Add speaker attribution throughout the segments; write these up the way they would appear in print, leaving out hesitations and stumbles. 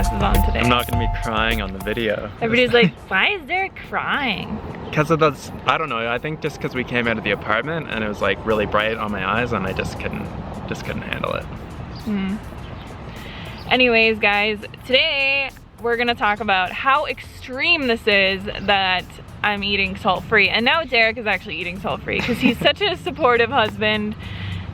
Speaker 1: glasses on today.
Speaker 2: I'm not gonna be crying on the video.
Speaker 1: Everybody's like, why is Derek crying?
Speaker 2: Because of those, I don't know, I think just because we came out of the apartment and it was like really bright on my eyes and I just couldn't handle it.
Speaker 1: Anyways, guys, today we're gonna talk about how extreme this is that I'm eating salt-free. And now Derek is actually eating salt-free because he's such a supportive husband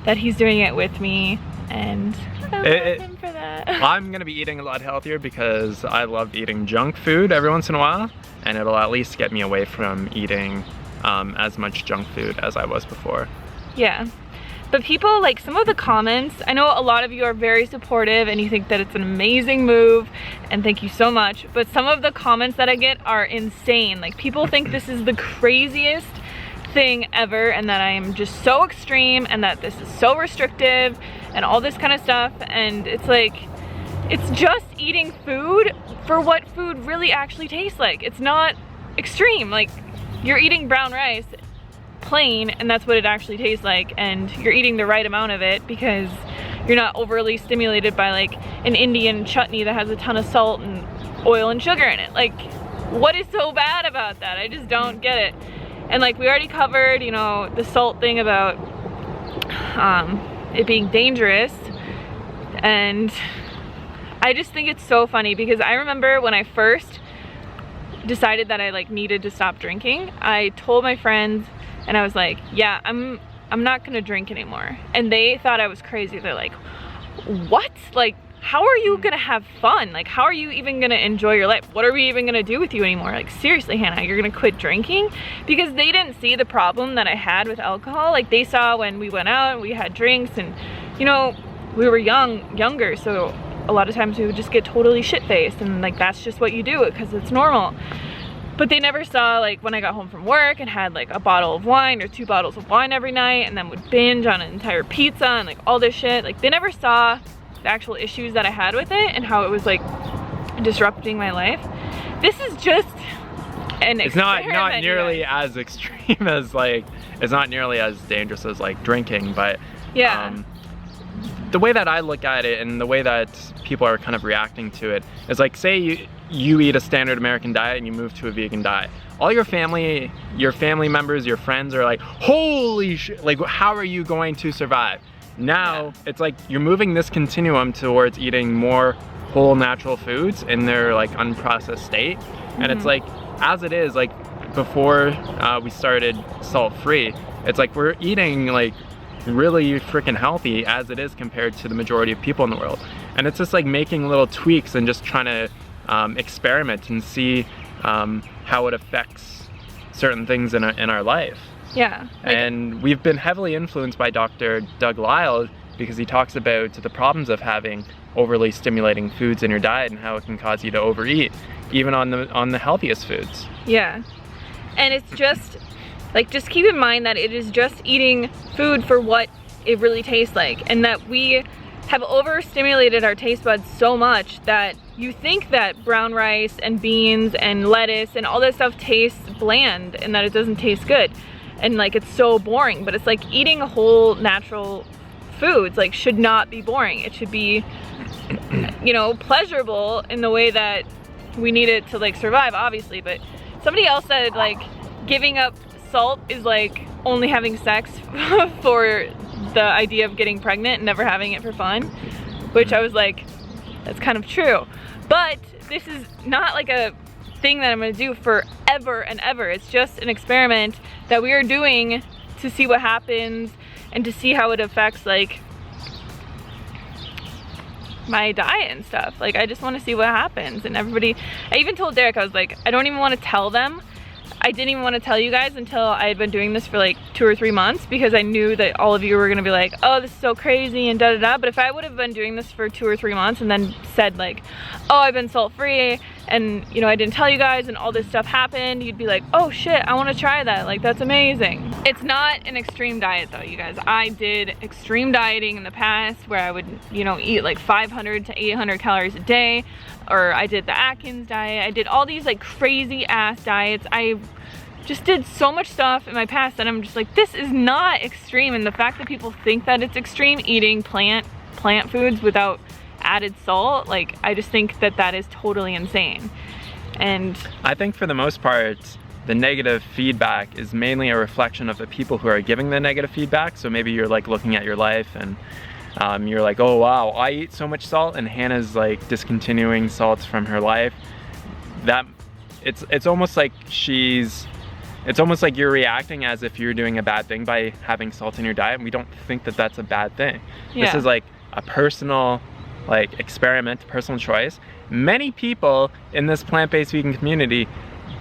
Speaker 1: that he's doing it with me, and I love him for that.
Speaker 2: I'm gonna be eating a lot healthier because I love eating junk food every once in a while, and it'll at least get me away from eating as much junk food as I was before.
Speaker 1: Yeah. But people, like, some of the comments, I know a lot of you are very supportive and you think that it's an amazing move, and thank you so much, but some of the comments that I get are insane. Like, people think this is the craziest thing ever and that I am just so extreme and that this is so restrictive and all this kind of stuff, and it's like, it's just eating food for what food really actually tastes like. It's not extreme. Like, you're eating brown rice plain and that's what it actually tastes like, and you're eating the right amount of it because you're not overly stimulated by like an Indian chutney that has a ton of salt and oil and sugar in it. Like, what is so bad about that? I just don't get it. And like, we already covered, you know, the salt thing about it being dangerous, and I just think it's so funny because I remember when I first decided that I like needed to stop drinking, I told my friends and I was like, yeah, I'm not gonna drink anymore. And they thought I was crazy. They're like, what? Like, how are you gonna have fun? Like, how are you even gonna enjoy your life? What are we even gonna do with you anymore? Like, seriously, Hannah, you're gonna quit drinking? Because they didn't see the problem that I had with alcohol. Like, they saw when we went out and we had drinks and, you know, we were younger, so a lot of times we would just get totally shit-faced, and like, that's just what you do because it's normal. But they never saw, like, when I got home from work and had like a bottle of wine or 2 bottles of wine every night and then would binge on an entire pizza and like all this shit. Like, they never saw the actual issues that I had with it and how it was like disrupting my life. This is just an
Speaker 2: It's not nearly as extreme as like, it's not nearly as dangerous as like drinking, but
Speaker 1: yeah.
Speaker 2: The way that I look at it and the way that people are kind of reacting to it is like, say you eat a standard American diet and you move to a vegan diet. All your family members, your friends are like, holy shit, like, how are you going to survive? Now, it's like you're moving this continuum towards eating more whole natural foods in their like unprocessed state. And it's like, as it is, like before we started salt-free, it's like we're eating like really freaking healthy as it is compared to the majority of people in the world. And it's just like making little tweaks and just trying to experiment and see how it affects certain things in our life.
Speaker 1: Yeah. Like,
Speaker 2: and we've been heavily influenced by Dr. Doug Lisle because he talks about the problems of having overly stimulating foods in your diet and how it can cause you to overeat, even on the healthiest foods.
Speaker 1: Yeah. And it's just like, just keep in mind that it is just eating food for what it really tastes like, and that we have overstimulated our taste buds so much that you think that brown rice and beans and lettuce and all that stuff tastes bland and that it doesn't taste good and like it's so boring. But it's like eating a whole natural foods like should not be boring. It should be, you know, pleasurable in the way that we need it to like survive, obviously. But somebody else said like giving up salt is like only having sex for the idea of getting pregnant and never having it for fun, which I was like, that's kind of true. But this is not like a thing that I'm gonna do forever and ever. It's just an experiment that we are doing to see what happens and to see how it affects like my diet and stuff. Like, I just want to see what happens. And everybody, I even told Derek, I was like, I don't even want to tell them. I didn't even want to tell you guys until I had been doing this for like 2 or 3 months, because I knew that all of you were gonna be like, oh, this is so crazy and da da da. But if I would have been doing this for 2 or 3 months and then said like, oh, I've been salt free and, you know, I didn't tell you guys and all this stuff happened, you'd be like, oh shit, I want to try that. Like, that's amazing. It's not an extreme diet though, you guys. I did extreme dieting in the past where I would, you know, eat like 500 to 800 calories a day, or I did the Atkins diet. I did all these like crazy ass diets. I just did so much stuff in my past that I'm just like, this is not extreme. And the fact that people think that it's extreme eating plant foods without added salt, like I just think that that is totally insane. And
Speaker 2: I think for the most part, the negative feedback is mainly a reflection of the people who are giving the negative feedback. So maybe you're like looking at your life and you're like, oh wow, I eat so much salt, and Hannah's like discontinuing salts from her life. That it's almost like you're reacting as if you're doing a bad thing by having salt in your diet, and we don't think that that's a bad thing.
Speaker 1: Yeah.
Speaker 2: This is like a personal like experiment, personal choice. Many people in this plant-based vegan community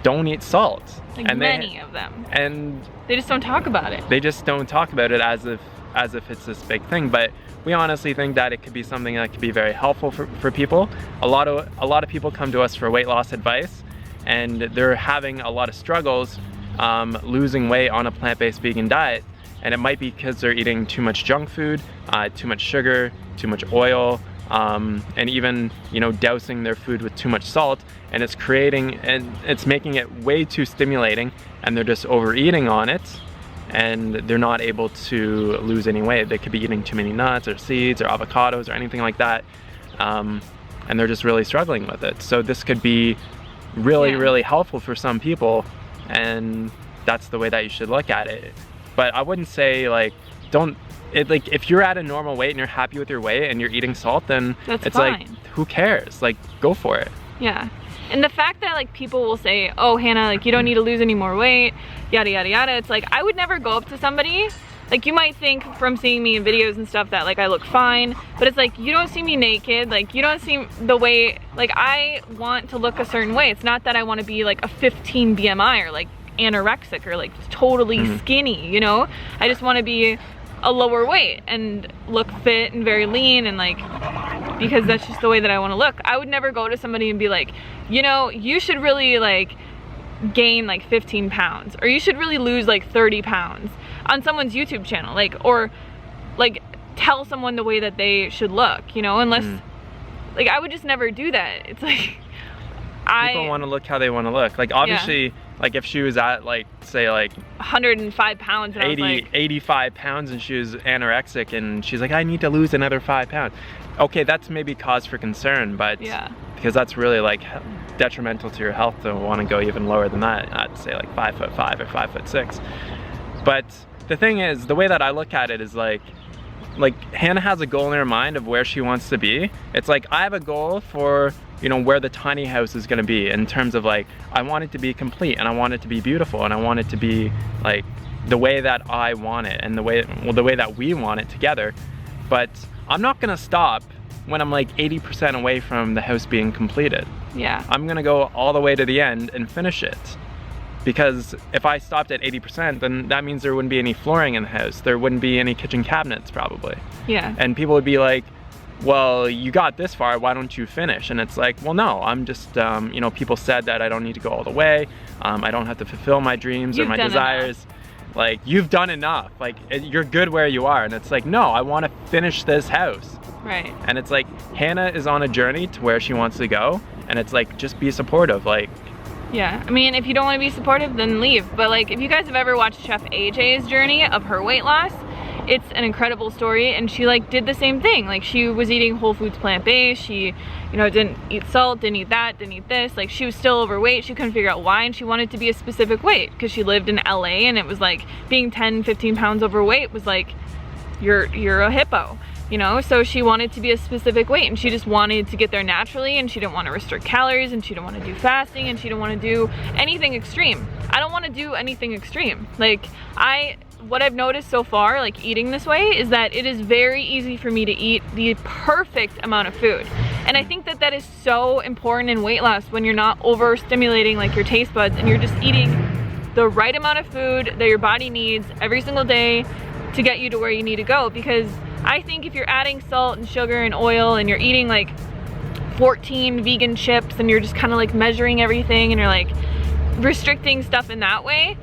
Speaker 2: don't eat salt.
Speaker 1: Like many of them.
Speaker 2: And
Speaker 1: they just don't talk about it.
Speaker 2: They just don't talk about it as if it's this big thing. But we honestly think that it could be something that could be very helpful for people. A lot of people come to us for weight loss advice, and they're having a lot of struggles losing weight on a plant-based vegan diet. And it might be because they're eating too much junk food, too much sugar, too much oil, and even, you know, dousing their food with too much salt, and it's making it way too stimulating, and they're just overeating on it, and they're not able to lose any weight. They could be eating too many nuts or seeds or avocados or anything like that, and they're just really struggling with it. So this could be really helpful for some people, and that's the way that you should look at it. But I wouldn't say like, like if you're at a normal weight and you're happy with your weight and you're eating salt, then
Speaker 1: that's
Speaker 2: it's
Speaker 1: fine.
Speaker 2: Like, who cares? Like, go for it.
Speaker 1: Yeah. And the fact that like people will say, oh Hannah, like you don't need to lose any more weight, yada yada yada, it's like I would never go up to somebody. Like you might think from seeing me in videos and stuff that like I look fine, but it's like you don't see me naked, like you don't see the way, like I want to look a certain way. It's not that I want to be like a 15 BMI or like anorexic or like totally skinny, you know? I just want to be a lower weight and look fit and very lean, and like, because that's just the way that I want to look. I would never go to somebody and be like, you know, you should really like gain like 15 pounds, or you should really lose like 30 pounds on someone's YouTube channel, like, or like tell someone the way that they should look, you know, unless like I would just never do that. It's like
Speaker 2: people want to look how they want to look. Like obviously, like if she was at like, say like
Speaker 1: 105 pounds and
Speaker 2: 85 pounds and she was anorexic and she's like, I need to lose another 5 pounds. Okay, that's maybe cause for concern, but because that's really like detrimental to your health to want to go even lower than that. I'd say like 5'5" or 5'6". But the thing is, the way that I look at it is like Hannah has a goal in her mind of where she wants to be. It's like I have a goal for, you know, where the tiny house is going to be, in terms of like I want it to be complete, and I want it to be beautiful, and I want it to be like the way that I want it, and the way that we want it together. But I'm not going to stop when I'm like 80% away from the house being completed.
Speaker 1: Yeah.
Speaker 2: I'm going to go all the way to the end and finish it. Because if I stopped at 80%, then that means there wouldn't be any flooring in the house. There wouldn't be any kitchen cabinets probably.
Speaker 1: Yeah.
Speaker 2: And people would be like, well, you got this far, why don't you finish? And it's like, well, no, I'm just, you know, people said that I don't need to go all the way. I don't have to fulfill my dreams or my desires. Like, you've done enough. Like, you're good where you are. And it's like, no, I want to finish this house.
Speaker 1: Right.
Speaker 2: And it's like, Hannah is on a journey to where she wants to go. And it's like, just be supportive. Like,
Speaker 1: yeah, I mean, if you don't want to be supportive, then leave. But like, if you guys have ever watched Chef AJ's journey of her weight loss, it's an incredible story. And she like did the same thing. Like, she was eating whole foods plant-based. She, you know, didn't eat salt, didn't eat that, didn't eat this. Like, she was still overweight. She couldn't figure out why, and she wanted to be a specific weight because she lived in LA, and it was like being 10, 15 pounds overweight was like, you're a hippo. You know, so she wanted to be a specific weight, and she just wanted to get there naturally, and she didn't want to restrict calories, and she didn't want to do fasting, and she didn't want to do anything extreme. I don't want to do anything extreme. Like, what I've noticed so far, like eating this way, is that it is very easy for me to eat the perfect amount of food. And I think that that is so important in weight loss, when you're not overstimulating like your taste buds, and you're just eating the right amount of food that your body needs every single day to get you to where you need to go. Because I think if you're adding salt and sugar and oil, and you're eating like 14 vegan chips, and you're just kind of like measuring everything, and you're like restricting stuff in that way,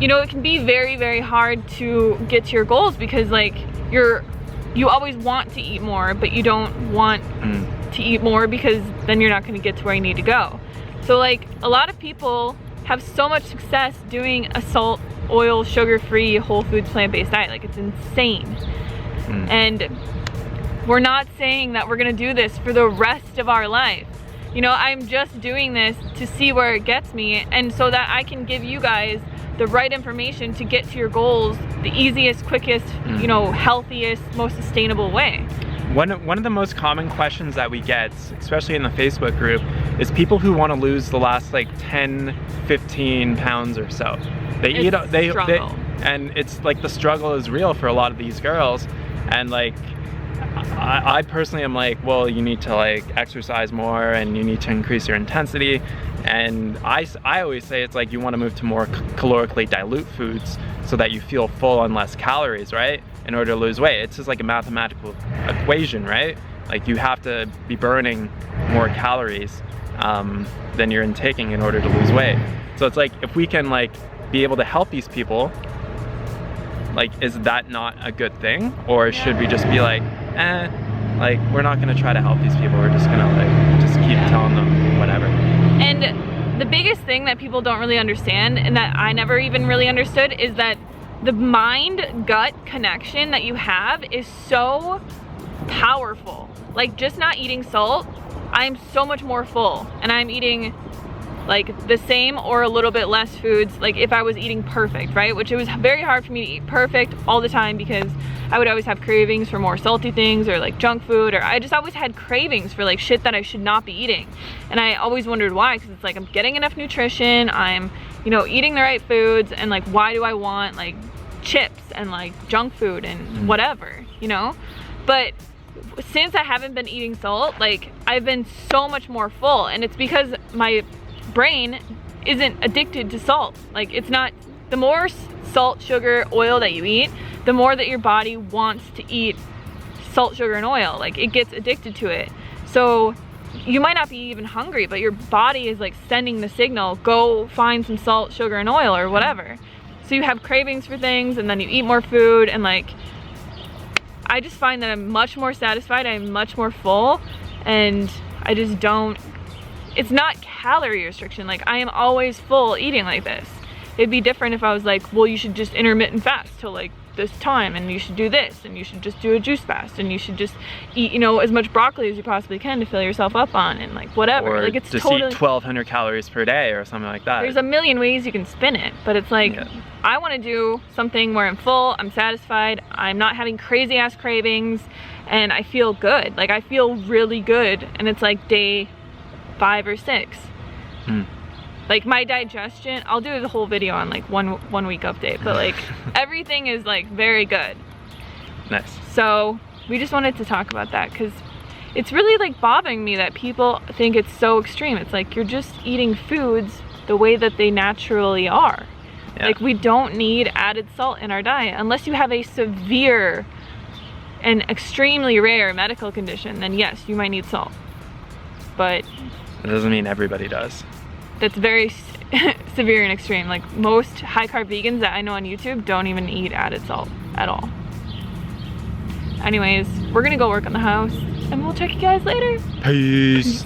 Speaker 1: you know, it can be very, very hard to get to your goals, because like you always want to eat more, but you don't want to eat more, because then you're not going to get to where you need to go. So like, a lot of people have so much success doing a salt, oil, sugar-free, whole foods, plant-based diet. Like, it's insane. And We're not saying that we're gonna do this for the rest of our life. You know, I'm just doing this to see where it gets me, and so that I can give you guys the right information to get to your goals the easiest, quickest, you know, healthiest, most sustainable way.
Speaker 2: One of the most common questions that we get, especially in the Facebook group, is people who want to lose the last like 10, 15 pounds or so. They and it's like the struggle is real for a lot of these girls, and like I personally am like, well, you need to like exercise more and you need to increase your intensity, and I always say it's like you want to move to more calorically dilute foods so that you feel full on less calories, right, in order to lose weight. It's just like a mathematical equation, right? Like you have to be burning more calories than you're intaking in order to lose weight. So it's like, if we can like be able to help these people, like, is that not a good thing? Or should we just be like, like, we're not gonna try to help these people, we're just gonna like just keep telling them whatever.
Speaker 1: And the biggest thing that people don't really understand, and that I never even really understood, is that the mind-gut connection that you have is so powerful. Like, just not eating salt, I'm so much more full, and I'm eating like the same or a little bit less foods, like if I was eating perfect, right? Which it was very hard for me to eat perfect all the time, because I would always have cravings for more salty things or like junk food, or I just always had cravings for like shit that I should not be eating. And I always wondered why, because it's like I'm getting enough nutrition, I'm, you know, eating the right foods, and like why do I want like chips and like junk food and whatever, you know? But since I haven't been eating salt, like I've been so much more full, and it's because my brain isn't addicted to salt. Like, it's not, the more salt, sugar, oil that you eat, the more that your body wants to eat salt, sugar, and oil. Like, it gets addicted to it. So you might not be even hungry, but your body is like sending the signal, go find some salt, sugar, and oil or whatever. So you have cravings for things, and then you eat more food, and like, I just find that I'm much more satisfied, I'm much more full, and I just don't, it's not calorie restriction. Like, I am always full eating like this. It'd be different if I was like, well, you should just intermittent fast till like this time, and you should do this, and you should just do a juice fast, and you should just eat, you know, as much broccoli as you possibly can to fill yourself up on, and like whatever.
Speaker 2: Or
Speaker 1: like, it's
Speaker 2: just
Speaker 1: totally,
Speaker 2: eat 1,200 calories per day or something like that.
Speaker 1: There's a million ways you can spin it, but it's like, I want to do something where I'm full, I'm satisfied, I'm not having crazy ass cravings, and I feel good. Like, I feel really good, and it's like day 5 or 6. Like, my digestion, I'll do the whole video on like one week update, but like everything is like very good.
Speaker 2: Nice.
Speaker 1: So we just wanted to talk about that, because it's really like bothering me that people think it's so extreme. It's like, you're just eating foods the way that they naturally are. Like, we don't need added salt in our diet unless you have a severe and extremely rare medical condition. Then yes, you might need salt, but
Speaker 2: it doesn't mean everybody does.
Speaker 1: That's very severe and extreme. Like, most high carb vegans that I know on YouTube don't even eat added salt at all. Anyways, we're gonna go work on the house, and we'll check you guys later.
Speaker 2: Peace.